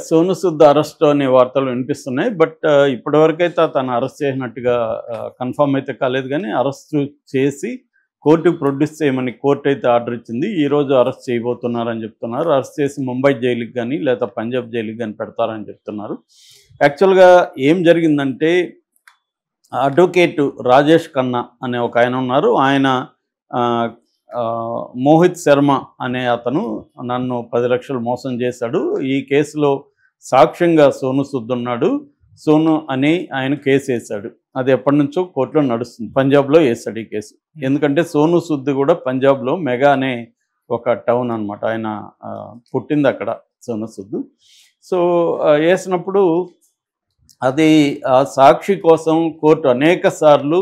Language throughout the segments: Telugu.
సోను సూద్ అరెస్ట్ అనే వార్తలు వినిపిస్తున్నాయి. బట్ ఇప్పటివరకైతే అతను అరెస్ట్ చేసినట్టుగా కన్ఫర్మ్ అయితే కాలేదు. కానీ అరెస్ట్ చేసి కోర్టుకు ప్రొడ్యూస్ చేయమని కోర్టు అయితే ఆర్డర్ ఇచ్చింది. ఈరోజు అరెస్ట్ చేయబోతున్నారని చెప్తున్నారు. అరెస్ట్ చేసి ముంబై జైలుకి కానీ లేదా పంజాబ్ జైలుకి కానీ పెడతారని చెప్తున్నారు. యాక్చువల్గా ఏం జరిగిందంటే అడ్వకేట్ రాజేష్ ఖన్నా అనే ఒక ఆయన ఉన్నారు. ఆయన మోహిత్ శర్మ అనే అతను నన్ను 10 లక్షలు మోసం చేశాడు. ఈ కేసులో సాక్ష్యంగా సోను సూద్ ఉన్నాడు. సోను అని ఆయన కేసు వేశాడు. అది ఎప్పటి నుంచో కోర్టులో నడుస్తుంది. పంజాబ్లో వేశాడు ఈ కేసు. ఎందుకంటే సోను సూద్ కూడా పంజాబ్లో మెగా అనే ఒక టౌన్ అనమాట. ఆయన పుట్టింది అక్కడ సోను సూద్. సో వేసినప్పుడు అది ఆ సాక్షి కోసం కోర్టు అనేక సార్లు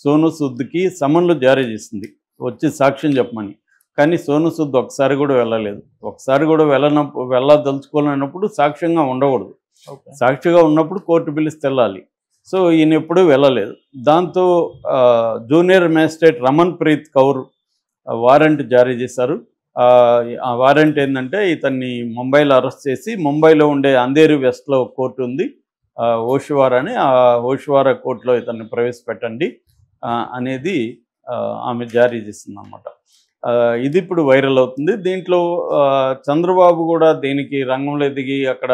సోను సూద్కి సమన్లు జారీ చేసింది, వచ్చి సాక్ష్యం చెప్పమని. కానీ సోను సూద్ ఒకసారి కూడా వెళ్ళలేదు. ఒకసారి కూడా వెళ్ళదలుచుకోలేనప్పుడు సాక్ష్యంగా ఉండకూడదు. సాక్షిగా ఉన్నప్పుడు కోర్టు పిలిస్తే వెళ్ళాలి. సో ఈయన ఎప్పుడూ వెళ్ళలేదు. దాంతో junior magistrate Raman Preet Kaur warrant జారీ చేశారు. ఆ వారెంట్ ఏంటంటే ఇతన్ని ముంబైలో అరెస్ట్ చేసి ముంబైలో ఉండే అంధేరి వెస్ట్లో కోర్టు ఉంది, ఓషివారా అని, ఆ ఓషివారా కోర్టులో ఇతన్ని ప్రవేశపెట్టండి అనేది ఆమె జారీ చేసింది అన్నమాట. ఇది ఇప్పుడు వైరల్ అవుతుంది. దీంట్లో చంద్రబాబు కూడా దీనికి రంగంలో దిగి అక్కడ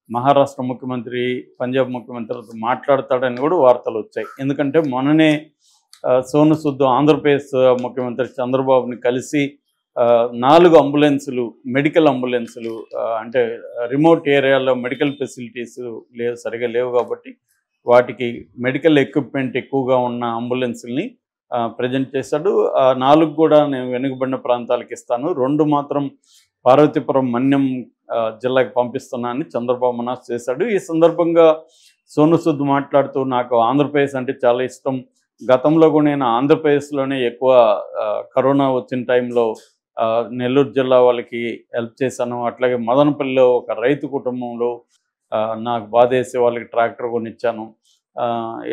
మహారాష్ట్ర ముఖ్యమంత్రి, పంజాబ్ ముఖ్యమంత్రితో మాట్లాడతాడని కూడా వార్తలు వచ్చాయి. ఎందుకంటే మొన్ననే సోను సూద్ ఆంధ్రప్రదేశ్ ముఖ్యమంత్రి చంద్రబాబుని కలిసి 4 అంబులెన్సులు, మెడికల్ అంబులెన్సులు, అంటే రిమోట్ ఏరియాలో మెడికల్ ఫెసిలిటీస్ సరిగా లేవు కాబట్టి వాటికి మెడికల్ ఎక్విప్మెంట్ ఎక్కువగా ఉన్న అంబులెన్సుల్ని ప్రజెంట్ చేశాడు. 4 కూడా నేను వెనుకబడిన ప్రాంతాలకు ఇస్తాను, 2 మాత్రం పార్వతీపురం మన్యం జిల్లాకి పంపిస్తున్నానని చంద్రబాబు అనౌన్స్ చేశాడు. ఈ సందర్భంగా సోను సూద్ మాట్లాడుతూ నాకు ఆంధ్రప్రదేశ్ అంటే చాలా ఇష్టం. గతంలో కూడా నేను ఆంధ్రప్రదేశ్లోనే ఎక్కువ కరోనా వచ్చిన టైంలో నెల్లూరు జిల్లా వాళ్ళకి హెల్ప్ చేశాను. అట్లాగే మదనపల్లిలో ఒక రైతు కుటుంబంలో నాకు బాధేసే వాళ్ళకి ట్రాక్టర్ కొనిచ్చాను.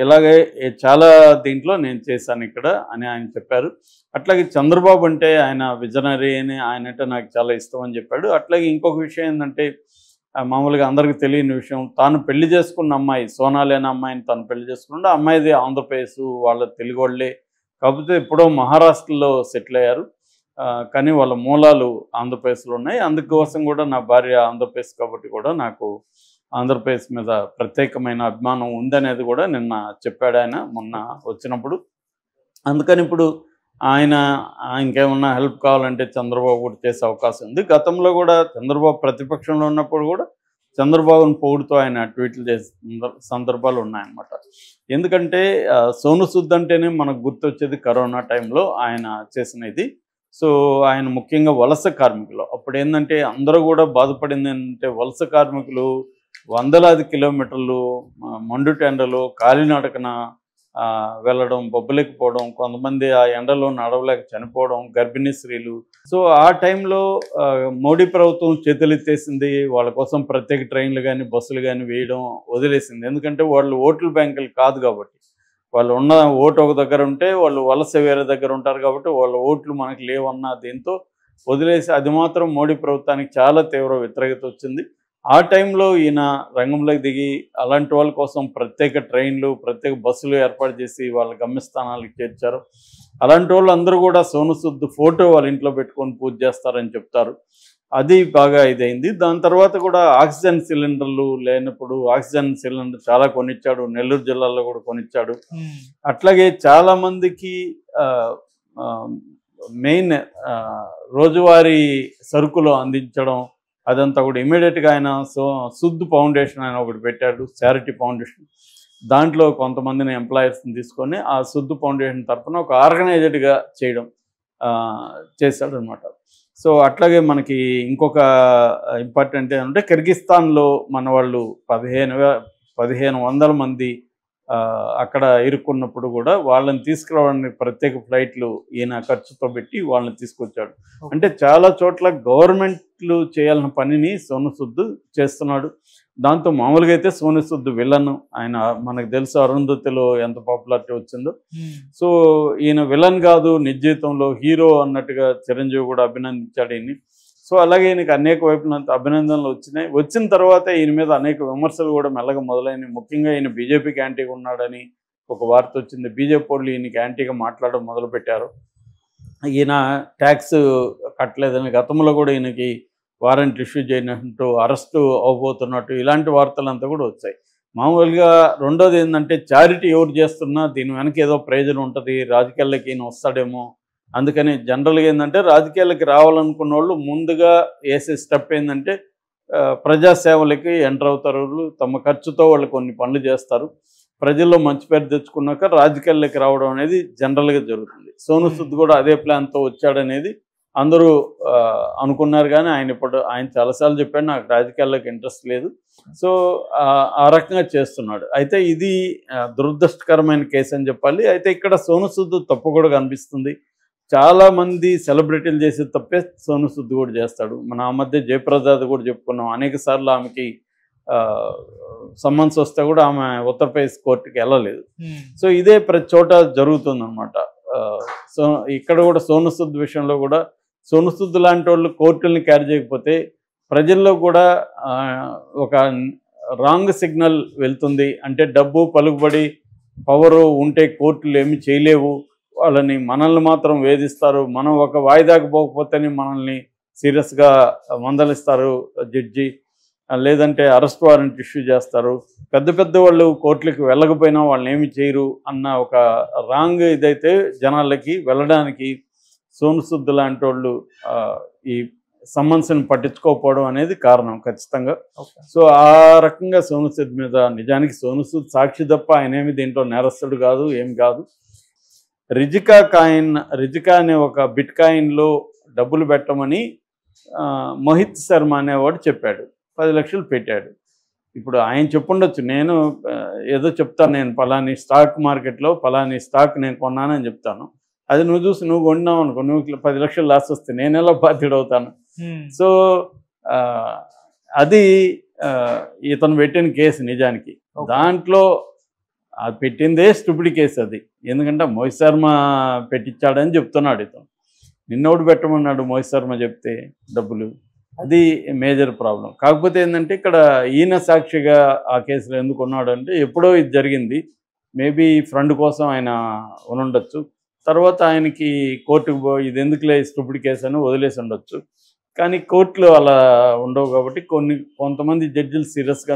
ఇలాగే చాలా దీంట్లో నేను చేశాను ఇక్కడ అని ఆయన చెప్పారు. అట్లాగే చంద్రబాబు అంటే ఆయన విజనరీ అని, ఆయన అంటే నాకు చాలా ఇష్టం అని చెప్పాడు. అట్లాగే ఇంకొక విషయం ఏంటంటే మామూలుగా అందరికీ తెలియని విషయం, తాను పెళ్లి చేసుకున్న అమ్మాయి సోనాలి అనే అమ్మాయిని తను పెళ్లి చేసుకున్నాడు. ఆ అమ్మాయిది ఆంధ్రప్రదేశ్, వాళ్ళ తెలుగు వాళ్ళే, కాకపోతే ఎప్పుడో మహారాష్ట్రలో సెటిల్ అయ్యారు. కానీ వాళ్ళ మూలాలు ఆంధ్రప్రదేశ్లో ఉన్నాయి. అందుకోసం కూడా నా భార్య ఆంధ్రప్రదేశ్ కాబట్టి కూడా నాకు ఆంధ్రప్రదేశ్ మీద ప్రత్యేకమైన అభిమానం ఉందనేది కూడా నిన్న చెప్పాడు ఆయన మొన్న వచ్చినప్పుడు. అందుకని ఇప్పుడు ఆయనకేమన్నా హెల్ప్ కావాలంటే చంద్రబాబు కూడా చేసే అవకాశం ఉంది. గతంలో కూడా చంద్రబాబు ప్రతిపక్షంలో ఉన్నప్పుడు కూడా చంద్రబాబుని పొగుడుతూ ఆయన ట్వీట్లు చేసిన సందర్భాలు ఉన్నాయన్నమాట. ఎందుకంటే సోను సూద్ అంటేనే మనకు గుర్తొచ్చేది కరోనా టైంలో ఆయన చేసిన ఇది. సో ఆయన ముఖ్యంగా వలస కార్మికులు, అప్పుడు ఏంటంటే అందరూ కూడా బాధపడింది ఏంటంటే వలస కార్మికులు వందలాది కిలోమీటర్లు మండుటెండలు కాలినడకన వెళ్ళడం, బొబ్బలేకపోవడం, కొంతమంది ఆ ఎండలో నడవలేక చనిపోవడం, గర్భిణీ స్త్రీలు. సో ఆ టైంలో మోడీ ప్రభుత్వం చేతులెత్తేసింది. వాళ్ళ కోసం ప్రత్యేక ట్రైన్లు కానీ బస్సులు కానీ వేయడం వదిలేసింది. ఎందుకంటే వాళ్ళు ఓట్ల బ్యాంకులు కాదు కాబట్టి, వాళ్ళు ఉన్న ఓటు ఒక దగ్గర ఉంటే వాళ్ళు వలస వేరే దగ్గర ఉంటారు కాబట్టి వాళ్ళ ఓట్లు మనకు లేవన్న దీంతో వదిలేసి, అది మాత్రం మోడీ ప్రభుత్వానికి చాలా తీవ్ర వ్యతిరేకత వచ్చింది. ఆ టైంలో ఈయన రంగంలోకి దిగి అలాంటి వాళ్ళ కోసం ప్రత్యేక ట్రైన్లు, ప్రత్యేక బస్సులు ఏర్పాటు చేసి వాళ్ళ గమ్యస్థానాలకు చేర్చారు. అలాంటి వాళ్ళు అందరూ కూడా సోను సూద్ ఫోటో వాళ్ళ ఇంట్లో పెట్టుకొని పూజ చేస్తారని చెప్తారు. అది బాగా ఇదైంది. దాని తర్వాత కూడా ఆక్సిజన్ సిలిండర్లు లేనప్పుడు ఆక్సిజన్ సిలిండర్ చాలా కొనిచ్చాడు. నెల్లూరు జిల్లాలో కూడా కొనిచ్చాడు. అట్లాగే చాలామందికి మెయిన్ రోజువారీ సరుకులు అందించడం, అదంతా కూడా ఇమీడియట్గా ఆయన సుద్ ఫౌండేషన్ ఆయన ఒకటి పెట్టాడు, చారిటీ ఫౌండేషన్. దాంట్లో కొంతమందిని ఎంప్లాయర్స్ని తీసుకొని ఆ సుద్ ఫౌండేషన్ తరఫున ఒక ఆర్గనైజ్డ్గా చేయడం చేశాడు అనమాట. సో అట్లాగే మనకి ఇంకొక ఇంపార్టెంట్ ఏంటంటే కిర్గిస్తాన్లో మన వాళ్ళు 1500 మంది అక్కడ ఇరుక్కున్నప్పుడు కూడా వాళ్ళని తీసుకురావడానికి ప్రత్యేక ఫ్లైట్లు ఈయన ఖర్చుతో పెట్టి వాళ్ళని తీసుకొచ్చాడు. అంటే చాలా చోట్ల గవర్నమెంట్లు చేయాల్సిన పనిని సోను సూద్ చేస్తున్నాడు. దాంతో మామూలుగా అయితే సోను సూద్ విలన్, ఆయన మనకు తెలుసు అరుంధతిలో ఎంత పాపులారిటీ వచ్చిందో. సో ఈయన విలన్ కాదు, నిజ జీవితంలో హీరో అన్నట్టుగా చిరంజీవి కూడా అభినందించాడు ఈయన్ని. సో అలాగే ఈయనకి అనేక వైపునంత అభినందనలు వచ్చినాయి. వచ్చిన తర్వాత ఈయన మీద అనేక విమర్శలు కూడా మెల్లగా మొదలైనవి. ముఖ్యంగా ఈయన బీజేపీకి యాంటీగా ఉన్నాడని ఒక వార్త వచ్చింది. బీజేపీ వాళ్ళు ఈయనకి యాంటీగా మాట్లాడడం మొదలుపెట్టారు. ఈయన ట్యాక్స్ కట్టలేదని, గతంలో కూడా ఈయనకి వారెంట్ ఇష్యూ చేయనట్టు, అరెస్టు అవ్వబోతున్నట్టు ఇలాంటి వార్తలంతా కూడా వచ్చాయి. మామూలుగా రెండోది ఏంటంటే, చారిటీ ఎవరు చేస్తున్నా దీని వెనక ఏదో ప్రయోజనం ఉంటుంది, రాజకీయాల్లోకి ఈయన వస్తాడేమో. అందుకని జనరల్గా ఏంటంటే, రాజకీయాలకి రావాలనుకున్న వాళ్ళు ముందుగా వేసే స్టెప్ ఏంటంటే ప్రజాసేవలకి ఎంటర్ అవుతారు. తమ ఖర్చుతో వాళ్ళు కొన్ని పనులు చేస్తారు. ప్రజల్లో మంచి పేరు తెచ్చుకున్నాక రాజకీయాల్లోకి రావడం అనేది జనరల్గా జరుగుతుంది. సోను సూద్ కూడా అదే ప్లాన్తో వచ్చాడనేది అందరూ అనుకున్నారు. కానీ ఆయన చాలాసార్లు చెప్పాడు, నాకు రాజకీయాల్లోకి ఇంట్రెస్ట్ లేదు. సో ఆ రకంగా చేస్తున్నాడు. అయితే ఇది దురదృష్టకరమైన కేసు అని చెప్పాలి. అయితే ఇక్కడ సోను సూద్ తప్పు కూడా కనిపిస్తుంది. చాలామంది సెలబ్రిటీలు చేసే తప్పే సోను సూద్ కూడా చేస్తాడు. మన ఆ మధ్య జయప్రదాది కూడా చెప్పుకున్నాం. అనేక సార్లు ఆమెకి సమ్మన్స్ వస్తే కూడా ఆమె ఉత్తరప్రదేశ్ కోర్టుకి వెళ్ళలేదు. సో ఇదే ప్రతి చోట జరుగుతుందన్నమాట. సో ఇక్కడ కూడా సోను సూద్ విషయంలో కూడా సోను సూద్ లాంటి వాళ్ళు కోర్టుల్ని క్యారీ చేయకపోతే ప్రజల్లో కూడా ఒక రాంగ్ సిగ్నల్ వెళ్తుంది. అంటే డబ్బు, పలుకుబడి, పవరు ఉంటే కోర్టులు ఏమి చేయలేవు, మనల్ని మాత్రం వేధిస్తారు, మనం ఒక వాయిదాకు పోకపోతేనే మనల్ని సీరియస్గా మందలిస్తారు జడ్జి, లేదంటే అరెస్ట్ వారెంట్ ఇష్యూ చేస్తారు, పెద్ద పెద్ద వాళ్ళు కోర్టులకు వెళ్ళకపోయినా వాళ్ళని ఏమి చేయరు అన్న ఒక రాంగ్ ఇదైతే జనాలకి వెళ్ళడానికి సోను సూద్ లాంటి వాళ్ళు ఈ సమ్మన్స్ని పట్టించుకోకపోవడం అనేది కారణం ఖచ్చితంగా. సో ఆ రకంగా సోను సూద్ మీద, నిజానికి సోను సూద్ సాక్షి తప్ప ఆయనేమి దీంట్లో నేరస్తుడు కాదు, ఏం కాదు. రిజికా అనే ఒక బిట్ కాయిన్లో డబ్బులు పెట్టమని మోహిత్ శర్మ అనేవాడు చెప్పాడు. 10 లక్షలు పెట్టాడు. ఇప్పుడు ఆయన చెప్పుండొచ్చు, నేను ఏదో చెప్తాను, నేను పలాని స్టాక్ మార్కెట్లో పలాని స్టాక్ నేను కొన్నానని చెప్తాను. అది నువ్వు చూసి నువ్వు కొన్నావు అనుకో, నువ్వు 10 లక్షలు లాస్ వస్తే నేను ఎలా బాధ్యుడవుతాను? సో అది ఇతను పెట్టిన కేసు నిజానికి. దాంట్లో అది పెట్టిందే స్టూపిడ్ కేసు అది. ఎందుకంటే మోహిత్ శర్మ పెట్టించాడని చెప్తున్నాడు ఇతను. నిన్నోడు పెట్టమన్నాడు మోహిత్ శర్మ చెప్తే డబ్బులు. అది మేజర్ ప్రాబ్లం. కాకపోతే ఏంటంటే ఇక్కడ ఈయన సాక్షిగా ఆ కేసులో ఎందుకు ఉన్నాడు అంటే, ఎప్పుడో ఇది జరిగింది, మేబీ ఫ్రెండ్ కోసం ఆయన ఉండొచ్చు. తర్వాత ఆయనకి కోర్టుకు ఇది ఎందుకులే స్టూపిడ్ కేసు అని వదిలేసి ఉండొచ్చు. కానీ కోర్టులో అలా ఉండవు కాబట్టి కొంతమంది జడ్జిలు సీరియస్గా